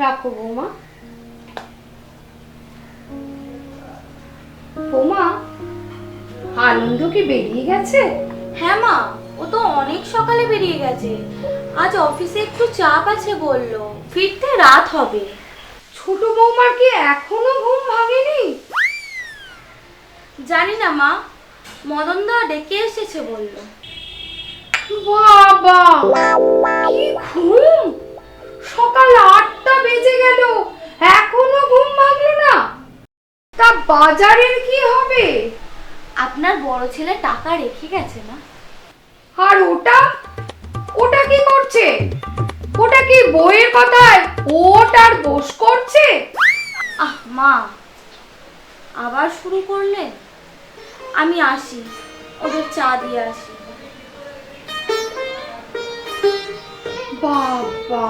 রাখো বৌমা। বৌমা, আনন্দ কি বেরিয়ে গেছে? হ্যাঁ মা, ও তো অনেক সকালে বেরিয়ে গেছে। আজ অফিসে একটু চাপ আছে বললো, ফিরতে রাত হবে। ছোট বৌমার কি এখনো ঘুম ভাঙেনি? জানি না মা, মদনদা ডেকে এসেছে বললো। বাবা, কি ঘুম! সকাল 8টা বেজে গেল, এখনো ঘুম ভাঙলো না। তা বাজারের কি হবে? আপনার বড় ছেলে টাকা রেখে গেছে মা। আর ওটা ওটা কি করছে? ওটা কি বইয়ের কথায় ওট আর বস করছে? আহ মা, আবার শুরু করলেন। আমি আসি, ওদের চা দিয়ে আসি। বাবা,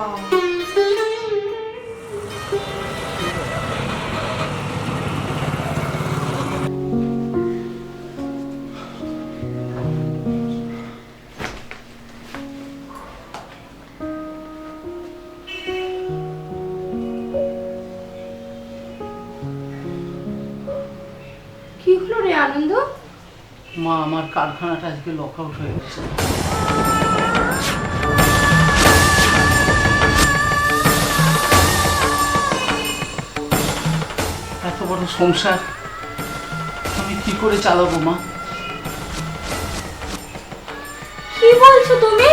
কি হলো রে আনন্দ? মা, আমার কারখানাটা আজকে লক আউট হয়ে গেছে। এত বড় সংসার আমি কি করে চালাবো মা? কি বলছো তুমি?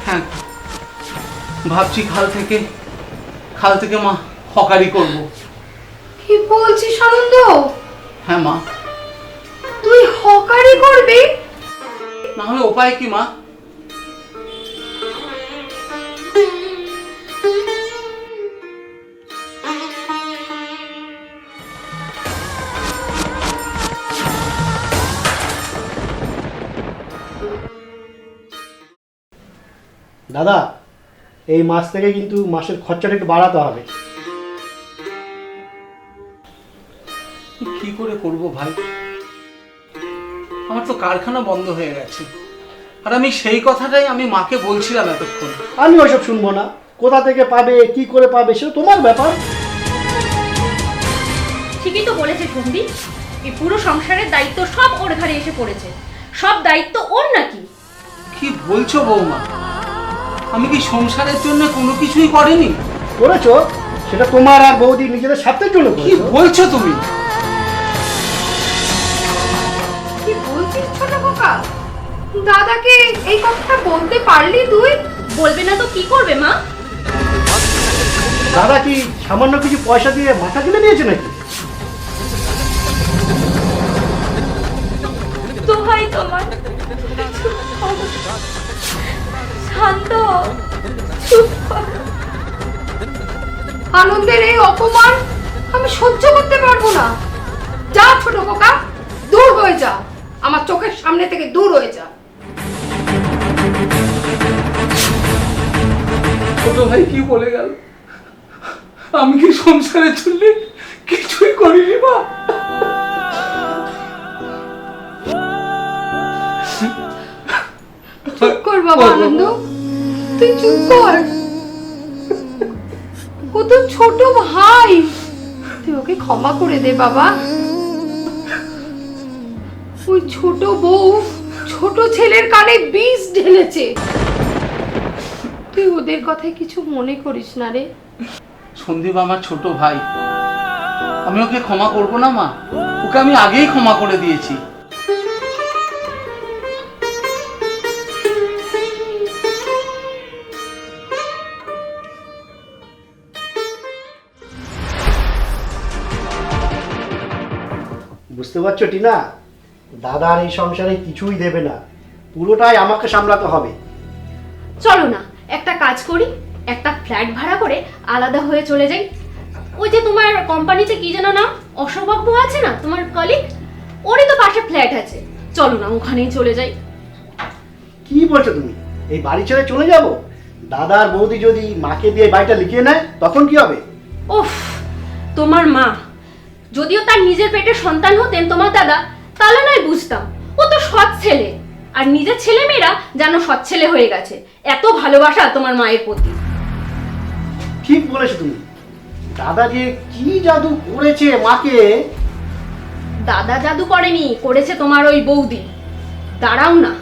হ্যাঁ, ভাবছি খাল থেকে মা হকারি করব। কি বলছিস আনন্দ? হ্যাঁ মা। তুই হকারি করবি? না হলে উপায় কি মা? দাদা, এই মাস থেকে কিন্তু মাসের খরচাটা একটু বাড়াতে হবে। কি করে করব ভাই? আমার তো কারখানা বন্ধ হয়ে গেছে, আর আমি সেই কথাটাই আমি মাকে বলছিলাম এতক্ষণ। আমি ওইসব শুনবো না। কোথা থেকে পাবে, কি করে পাবে, সেটা তোমার ব্যাপার। ঠিকই তো বলেছে সন্দী, এই পুরো সংসারের দায়িত্ব সব ওর ঘাড়ে এসে পড়েছে। সব দায়িত্ব ওর নাকি? কি বলছো বৌমা? আমি কি সংসারের জন্য কোনো কিছুই করিনি? করেছো, সেটা তোমার আর বৌদি নিজেদের স্বার্থের জন্য কি করেছো। বলছো তুমি? কি বলছিস ছোট খোকা? দাদাকে এই কথাটা বলতে পারলি তুই? বলবে না তো কি করবে মা? দাদা কি সামান্য কিছু পয়সা দিয়ে মাথা কিনে নিয়েছে নাকি? দোহাই তোমার, শান্ত, চুপ কর। আনন্দের এই অপমান আমি সহ্য করতে পারবো না। যা ছোট খোকা, দূর হয়ে যা, আমার চোখের সামনে থেকে দূর হয়ে যা। ছোট ভাই কি বলে গেল? আমি কি সংসারের জন্য কিছুই করিনি মা? চুপ কর বাবা আনন্দ, তুই চুপ কর। ও তো ছোট ভাই, তুই ওকে ক্ষমা করে দে বাবা। ওই ছোট বউ ছোট ছেলের কানে বিষ ঢেলেছে। তুই ওদের কথায় কিছু মনে করিস না রে। সন্দীপ আমার ছোট ভাই, আমি ওকে ক্ষমা করব না মা? ওকে আমি আগেই ক্ষমা করে দিয়েছি। বুঝতে পারছো টিনা, দাদার এই সংসারে কিছুই দেবে না, পুরোটাই আমাকে সামলাতে হবে। চলো না একটা কাজ করি, একটা ফ্ল্যাট ভাড়া করে আলাদা হয়ে চলে যাই। ওই যে তোমার কোম্পানিতে কি যেন নাম, অশোকবাবু আছে না তোমার কলিগ, ওরই তো পাশে ফ্ল্যাট আছে। চলো না ওখানেই চলে যাই। কি বলছো তুমি? এই বাড়ি ছেড়ে চলে যাব? দাদার বৌদি যদি মাকে দিয়ে বাড়িটা লিখিয়ে নেয় তখন কি হবে? ওফ, তোমার মা যদিও তার নিজের পেটের সন্তান হতেন তোমার দাদা, তাহলে নয় বুঝতাম। ও তো সৎ ছেলে, আর নিজের ছেলে মেয়েরা যেন সৎ ছেলে হয়ে গেছে। এত ভালোবাসা তোমার মায়ের প্রতি। ঠিক বলেছো তুমি। দাদা যে কি জাদু করেছে মাকে। দাদা জাদু করেনি, করেছে তোমার ওই বৌদি। দাঁড়াও না,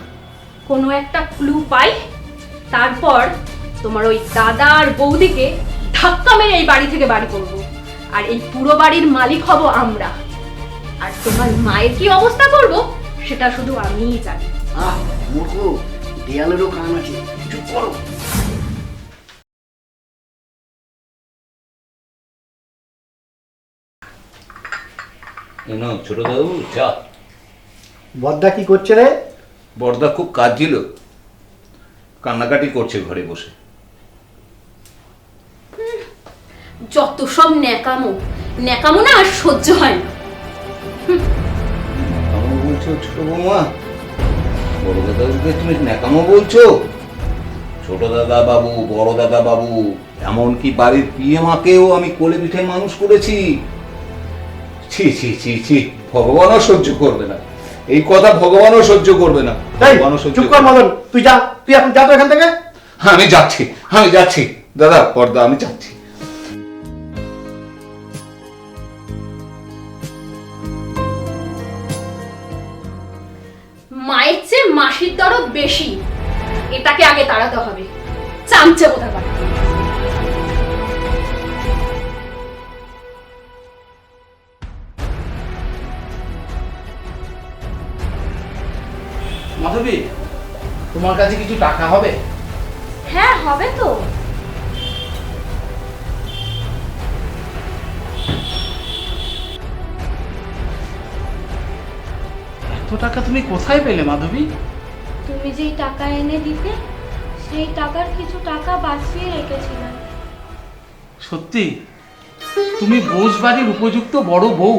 কোনো একটা ক্লু পাই, তারপর তোমার ওই দাদা আর বৌদিকে ধাক্কা মেরে এই বাড়ি থেকে বাড়ি করবো, আর এই পুরো বাড়ির মালিক হব আমরা। আর তোমার মায়ের কি অবস্থা করব সেটা শুধু আমিই জানি। মূর্খ, দেয়ালেরও কান আছে, চুপ করো। ছোট দাদু চা। বদ্দা কি করছে রে? বড়দা খুব কাজ ছিল, কান্নাকাটি করছে ঘরে বসে। যত সব ন্যাকামো, ন্যাকামো না আর সহ্য হয় না। ন্যাকামো বলছো ছোট বৌমা? বড় দাদাকে তুমি ন্যাকামো বলছো? ছোট দাদা বাবু, বড় দাদা বাবু, এমনকি বাড়ির পিয়ে মাকেও আমি কোলে পিঠে মানুষ করেছি। ছি ছি ছি ছি, ভগবানও সহ্য করবে না এই কথা, ভগবানও সহ্য করবে না। ভগবানও সহ্য চুপ কর মদন, তুই যা, তুই এখন যা তো এখান থেকে। আমি যাচ্ছি দাদা, পর্দা, আমি যাচ্ছি। মায়ের চেয়ে মাসির দরদ বেশি, এটাকে আগে তাড়াতে হবে। চামচে কোথা পারে। মাধবী, তোমার কাছে কিছু টাকা হবে? হ্যাঁ হবে তো। এত টাকা তুমি কোথায় পেলে মাধবী? তুমি যেই টাকা এনে দিতে, সেই টাকার কিছু টাকা বাঁচিয়ে রেখেছিলাম। সত্যি তুমি বোস বাড়ির উপযুক্ত বড় বউ।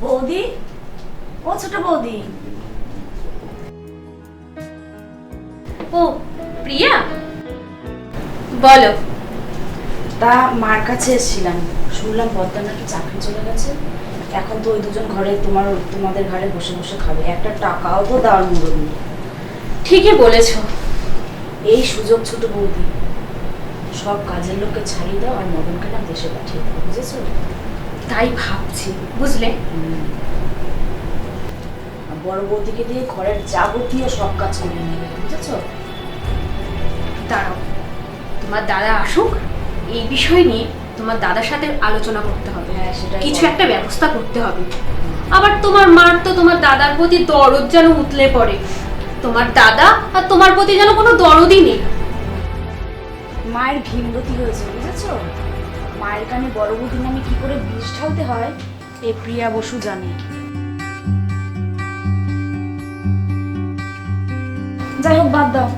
বৌদি, ও ছোট বৌদি। ও প্রিয়া, বলো। তা মার কাছে এসেছিলাম, শুনলাম পদ্মা নাকি চাকরি চলে গেছে। এখন তো ওই দুজন ঘরে তোমাদের ঘরে বসে বসে খাবে, একটা টাকাও তো দেওয়ার মুরদ নেই। ঠিকই বলেছো। এই সুযোগ ছোট বৌদি, সব কাজের লোককে ছাড়িয়ে দাও আর মদনকে না দেশে পাঠিয়ে দাও, বুঝেছো? তাই ভাবছি, বুঝলে। আর বড় বৌদিকে দিয়ে ঘরের যাবতীয় সব কাজ করে নেবে, বুঝেছো? দাঁড়াও, তোমার দাদা আসুক, এই বিষয় নিয়ে তোমার দাদার সাথে আলোচনা করতে হবে। হ্যাঁ, সেটাই কিছু করো। একটা ব্যবস্থা করতে হবে। আবার তোমার মার তো তোমার দাদার প্রতি দরদ যেন উতলে পড়ে। তোমার দাদা আর তোমার প্রতি যেন কোনো দরদই নেই। মায়ের ভীমরতি হয়েছে, বুঝেছো? মায়ের কানে বড় বৌদির নামে কি করে বিষ ঢালতে হয় এ প্রিয়া বসু জানে। যাই হোক, বাদ দাও।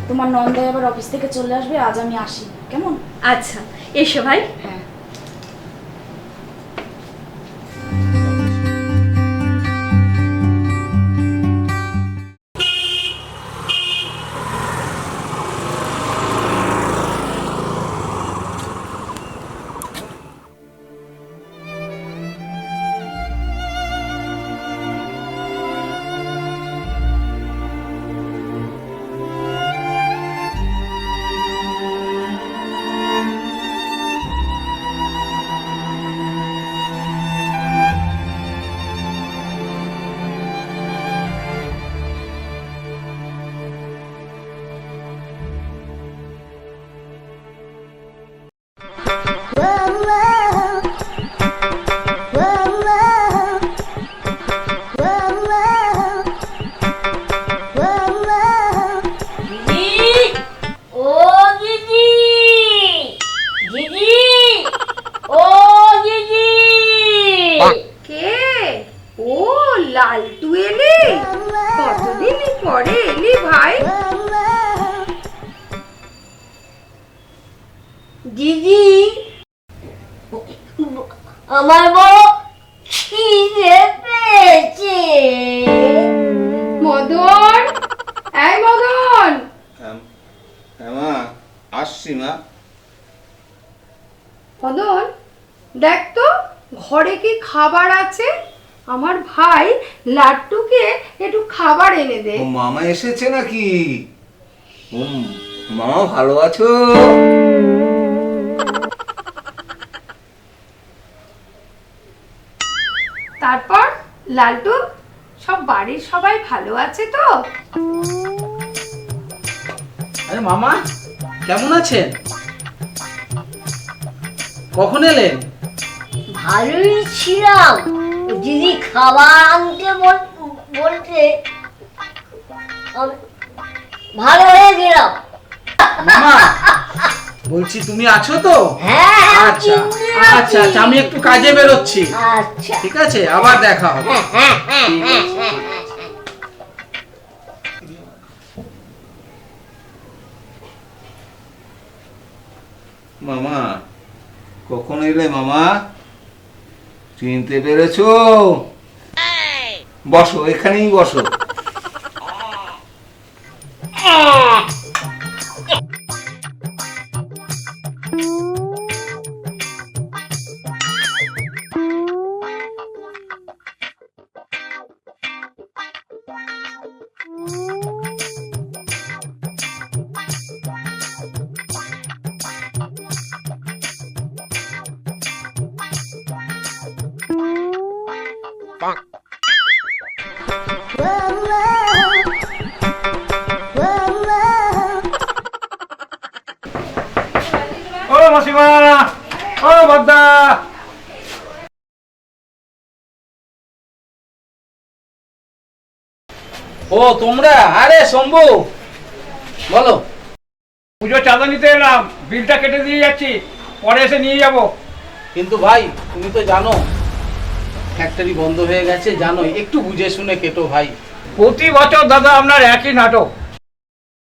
তোমার নন্দাই আবার অফিস থেকে চলে আসবে, আজ আমি আসি, কেমন? আচ্ছা, এসো ভাই। হ্যাঁ। কে? ও লালটু এলি? কতদিন পরে এলি ভাই? দিদি, আমার বড় খিদে পেয়েছে। মদন, এই মদন, মা মা। মদন, দেখ তো ঘরে কি খাবার আছে। আমার ভাই লাড্ডুকে একটু খাবার এনে দে। ও মামা এসেছে নাকি? মামা ভালো আছো? তারপর লাড্ডু, সব বাড়ির সবাই ভালো আছে তো? আরে মামা, কেমন আছেন? কখন এলেন? ভালোই ছিলাম। দিদি খাবার আনতে বলতে আমি ভালো হয়ে গেলাম। মামা, বলছি তুমি আছো তো? হ্যাঁ, আচ্ছা চিনতে আচ্ছা পারছি। আচ্ছা, আমি একটু কাজে বেরোচ্ছি। আচ্ছা। ঠিক আছে, আবার দেখা হবে। মামা, কখন এলে মামা? চিনতে পেরেছো? বসো, এখানেই বসো। ও মাসিমা, ও বদ্দা, ও তোমরা? আরে শম্ভু, বলো। পুজো চাঁদা নিতে এলাম, বিলটা কেটে দিয়ে যাচ্ছি, পরে এসে নিয়ে যাব। কিন্তু ভাই, তুমি তো জানো ফ্যাক্টরি বন্ধ হয়ে গেছে, জানোই, একটু বুঝে শুনে কেটো ভাই। প্রতি বছর দাদা আপনার একই নাটক।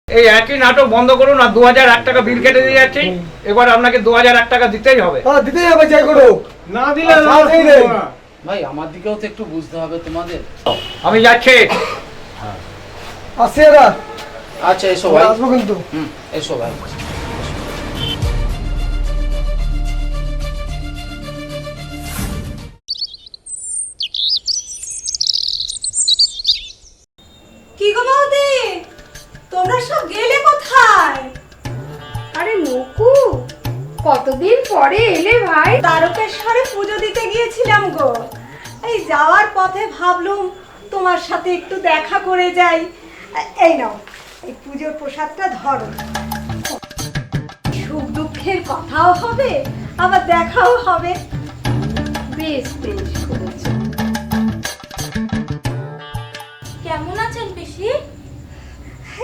এই একই নাটক বন্ধ করুন, আর 2001 টাকা বিল কেটে দিয়ে যাচ্ছি। এবার আপনাকে 2001 টাকা দিতেই হবে। দিতেই হবে, যাই করো। না দিলে ভাই আমার দিকেও তো একটু বুঝতে হবে তোমাদের। আমি যাচ্ছি। আসি এরা, আচ্ছা এসো ভাই। আসবো কিন্তু। এসো ভাই। কি গো বৌদি, তোমরা সব গেলে কোথায়? আরে নকু, কতদিন পরে এলে ভাই। তারকেশ্বরে পুজো দিতে গিয়েছিলাম গো। এই যাওয়ার পথে ভাবলুম তোমার সাথে একটু দেখা করে যাই। এই নাও, এই পুজোর প্রসাদটা ধরো। সুখ দুঃখের কথাও হবে, আবার দেখাও হবে। বেশ বেশ করেছো। কেমন আছেন পিসি?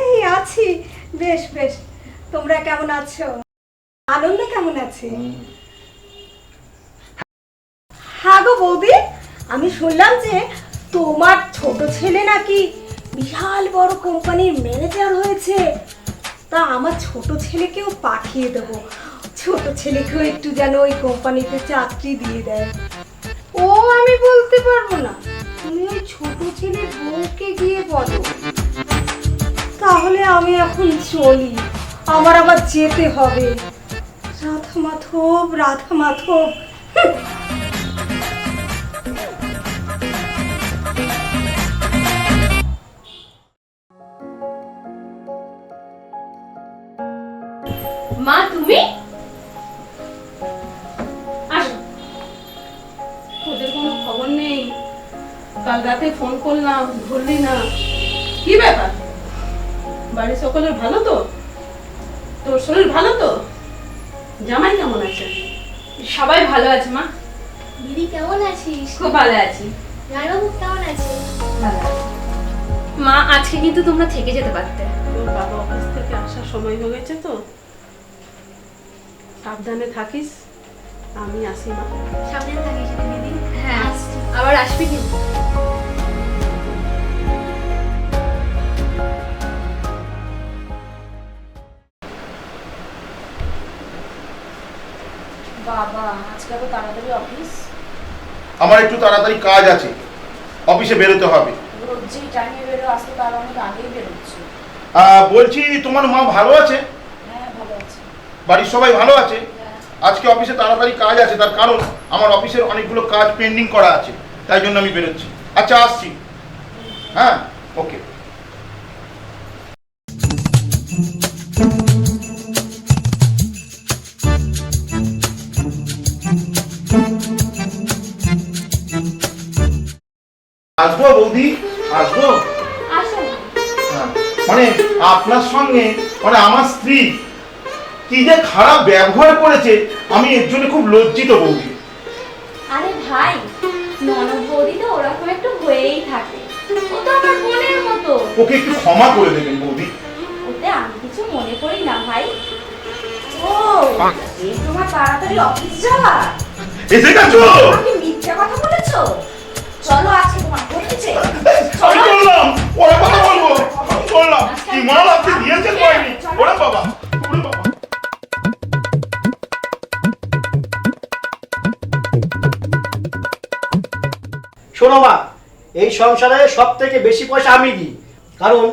এই আছি, বেশ বেশ। তোমরা কেমন আছো? আনন্দ কেমন আছে? হ্যাঁ গো বৌদি, আমি শুনলাম যে তোমার ছোট ছেলে নাকি বিশাল বড় কোম্পানির ম্যানেজার হয়েছে। তা আমার ছোট ছেলেকেও পাঠিয়ে দেবো। ছোট ছেলেকেও একটু যেন ওই কোম্পানিতে চাকরি দিয়ে দেয়। ও আমি বলতে পারবো না, তুমি ওই ছোট ছেলের বউকে গিয়ে বলো। তাহলে আমি এখন চলি, আমার আবার যেতে হবে। রাধা মাধব, রাধা মাধব। মা তুমি আসো। তোদের কোনো খবর নেই? কাল রাতে ফোন করলাম, ধরলি না। কি ব্যাপার? বাড়ির সকলের ভালো তো? তোর শরীর ভালো তো? জামাই কেমন আছে? সবাই ভালো আছে মা। দিদি কেমন আছিস? খুব ভালো আছি। জামাইবাবু কেমন আছে? মা আজকে কিন্তু তোমরা থেকে যেতে পারতে। তোর বাবা অফিস থেকে আসার সময় হয়ে গেছে তো, সাবধানে থাকিস। আমি আসি মা। সামনে থাকিস রে দিদি। হ্যাঁ, আসছি। আবার আসবি কিন্তু। বাবা, আজকে এত তাড়াতাড়ি অফিস? আমার একটু তাড়াতাড়ি কাজ আছে, অফিসে বেরোতে হবে। রোজ যেই টাইমে বেরো, আজকে তার অনেক আগেই বেরোচ্ছে। বলছি তোমার মা ভালো আছে? হ্যাঁ, ভালো আছে। বাড়ির সবাই ভালো আছে। আজকে অফিসে তাড়াতাড়ি কাজ আছে, তার কারণ আমার অফিসের অনেকগুলো কাজ পেন্ডিং করা আছে, তাই জন্য আমি বেরোচ্ছি। আচ্ছা আসছি, হ্যাঁ ওকে। আসবো বৌদি, আসবো। আসো। হ্যাঁ, মানে আপনার সঙ্গে মানে আমার স্ত্রী কি যে খারাপ ব্যবহার করেছে, আমি এর জন্য খুব লজ্জিত বৌদি। আরে ভাই, ননদ বৌদি তো ওরকম একটু হয়েই থাকে। ও তো আমার বোনের মতো। ওকে একটু ক্ষমা করে দেবেন বৌদি। ওতে আমি কিছু মনে করি না ভাই। ও এই তোমার তাড়াতাড়ি অফিস যাওয়া? এসে গেছো? তুমি মিথ্যা কথা বলেছো। চলো আজকে তোমার বলতেছে। আমি বললাম ওরা কথা বলবো, আমি বললাম কি মাল আপনি দিয়েছেন কয়নি? ওরে বাবা, ওরে বাবা। শোনো মা, এই সংসারে সব থেকে বেশি পয়সা আমি দিই, কারণ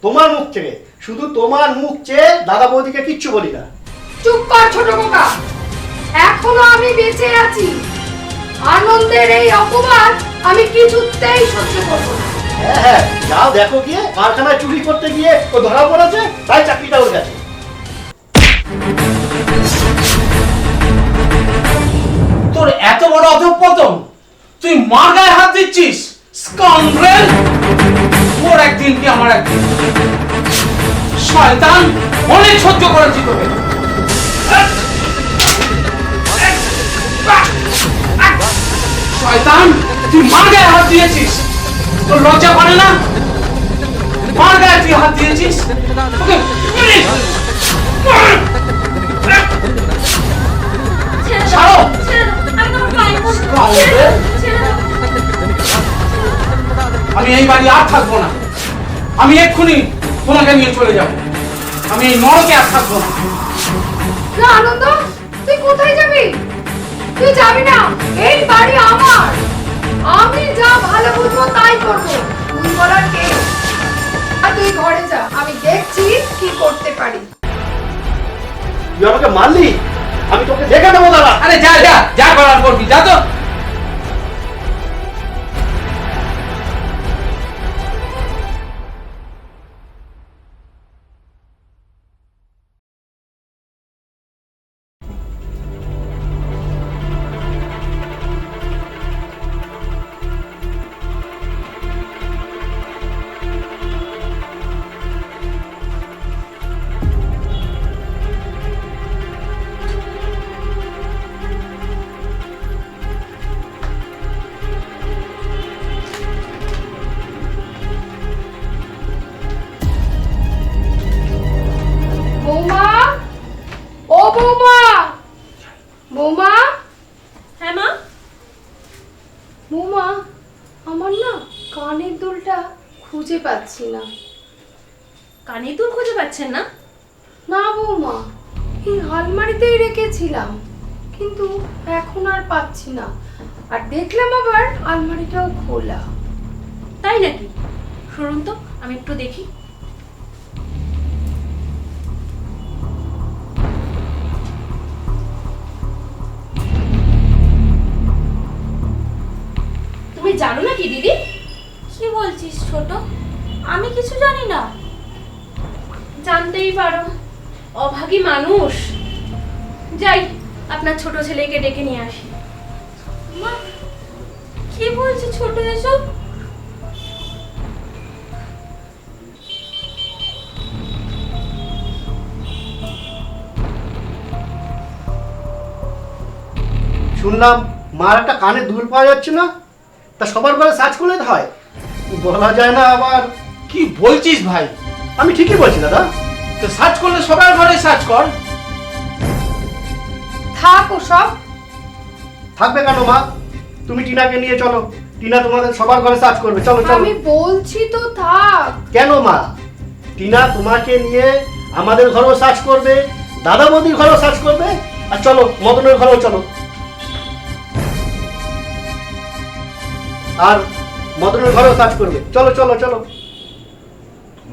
তোমার মুখ থেকে, শুধু তোমার মুখ চেয়ে দাদা বৌদিকে কিচ্ছু বলি না। চুপ কর ছোট বোকা, এখনো আমি বেঁচে আছি। আনন্দের এই অপমান আমি কিছুতেই সহ্য করব না। হ্যাঁ হ্যাঁ, যাও দেখো গিয়ে, কারখানায় চুরি করতে গিয়ে ও ধরা পড়েছে, তাই চাকরিটা ওর গেছে। তোর এত বড় অধঃপতন, তুই মার গায়ে হাত দিচ্ছিস? স্কাউন্ড্রেল! ওর একদিন কি আমার একদিন। শয়তান, অনেক সহ্য করেছি তোকে। শয়তান, তুই মার গায়ে হাত দিয়েছিস, তোর লজ্জা করে না? মার গায়ে তুই হাত দিয়েছিস, ওকে ছাড়ো। আমি এই বাড়ি আর থাকবো না। আমি এক্ষুনি তোমাকে নিয়ে চলে যাব। আমি এই নরকে আর থাকবো না। না আনন্দ, তুই কোথায় যাবি? তুই যাবি না, এই বাড়ি আমার। আমি যা ভালো বুঝবো তাই করবো, তুই বলার কে? আর তুই ঘরে যা, আমি দেখছি কি করতে পারি। তুই আমাকে মারলি, আমি তোকে দেখে নেবো দাদা। আরে যা যা, যা করার করবি, যা তো। বৌমা, ও বৌমা, বৌমা। হ্যাঁ মা? বৌমা, আমার না কানের দুলটা খুঁজে পাচ্ছি না। কানের দুল খুঁজে পাচ্ছেন না? না বৌমা, এই আলমারিতেই রেখেছিলাম, কিন্তু এখন আর পাচ্ছি না। আর দেখলাম আবার আলমারিটাও খোলা। তাই নাকি? শুনুন তো, আমি একটু দেখি। তুমি জানো না কি দিদি? কি বলছিস ছোট? আমি কিছু জানি না। জানতেই পারো, অভাগী মানুষ। যাই, আপনার ছোট ছেলেকে ডেকে নিয়ে আসি। মা, কি বলছিস ছোট এসব? শুনলাম মার একটা কানে দুল পাওয়া যাচ্ছে না, তা সবার ঘরে সার্চ করলে হয়, বলা যায় না আবার। কি বলছিস ভাই? আমি ঠিকই বলছি দাদা। তো সার্চ করলে সবার ঘরে সার্চ কর। থাক ও সব। থাকবে কেন মা? তুমি টিনাকে নিয়ে চলো, টিনা তোমাদের সবার ঘরে সার্চ করবে। চলো চলো। আমি বলছি তো থাক। কেন মা? টিনা তোমাকে নিয়ে আমাদের ঘরেও সার্চ করবে, দাদা বৌদির ঘরেও সার্চ করবে, আর চলো মদনের ঘরেও চলো। আর মদনের ঘরেও সার্চ করবে। চলো চলো চলো।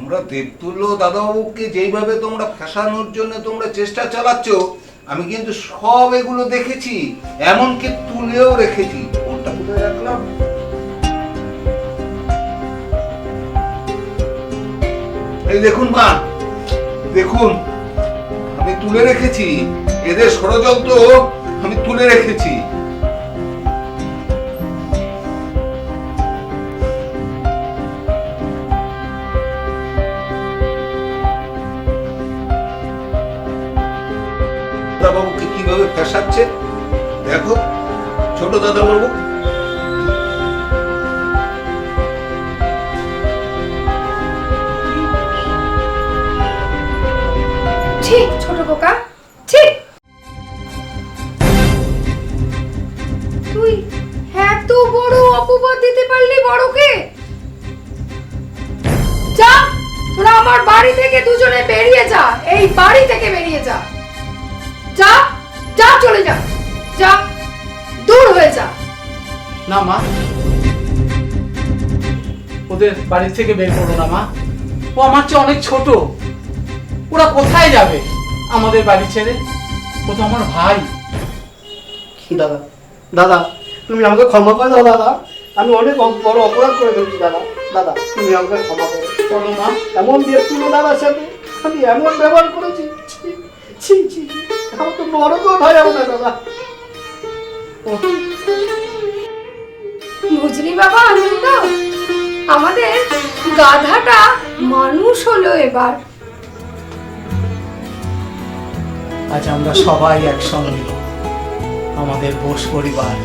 তোমরা দেবতুল্য দাদাবাবুকে যেইভাবে তোমরা ফাঁসানোর জন্য তোমরা চেষ্টা চালাচ্ছ, আমি কিন্তু সব এগুলো দেখেছি, এমনকি তুলেও রেখেছি। কোনটা কোথায় রাখলাম? এই দেখুন মা, দেখুন আমি তুলে রেখেছি, এদের ষড়যন্ত্র আমি তুলে রেখেছি। দাদাবাবুকে কিভাবে ফেসাচ্ছে দেখো ছোট দাদাবাবু। ঠিক ছোট খোকা, ঠিক। তুই এত বড় অপবাদ দিতে পারলি বড়কে? যা, তোরা আমার বাড়ি থেকে দুজনে বেরিয়ে যা, এই বাড়ি থেকে বেরিয়ে যা। যা যা, চলে যা, যা, দূর হয়ে যা। না মা, ওদের বাড়ি থেকে বের করো না মা। ও আমার চেয়ে অনেক ছোট, ওরা কোথায় যাবে আমাদের বাড়ি ছেড়ে? ও তো আমার ভাই। দাদা, দাদা তুমি আমাকে ক্ষমা করে দাও দাদা, আমি অনেক বড় অপরাধ করে ফেলছি দাদা। দাদা তুমি আমাকে ক্ষমা করো। চলো মা। এমন দেখছিল দাদার সাথে আমি এমন ব্যবহার করেছি, ছি ছি ছি, আমার তো বড় কথা যাবো না দাদা। বুঝলি বাবা আনন্দ, আমাদের গাধাটা মানুষ হলো এবার। আজ আমরা সবাই একসঙ্গে, আমাদের বোস পরিবার।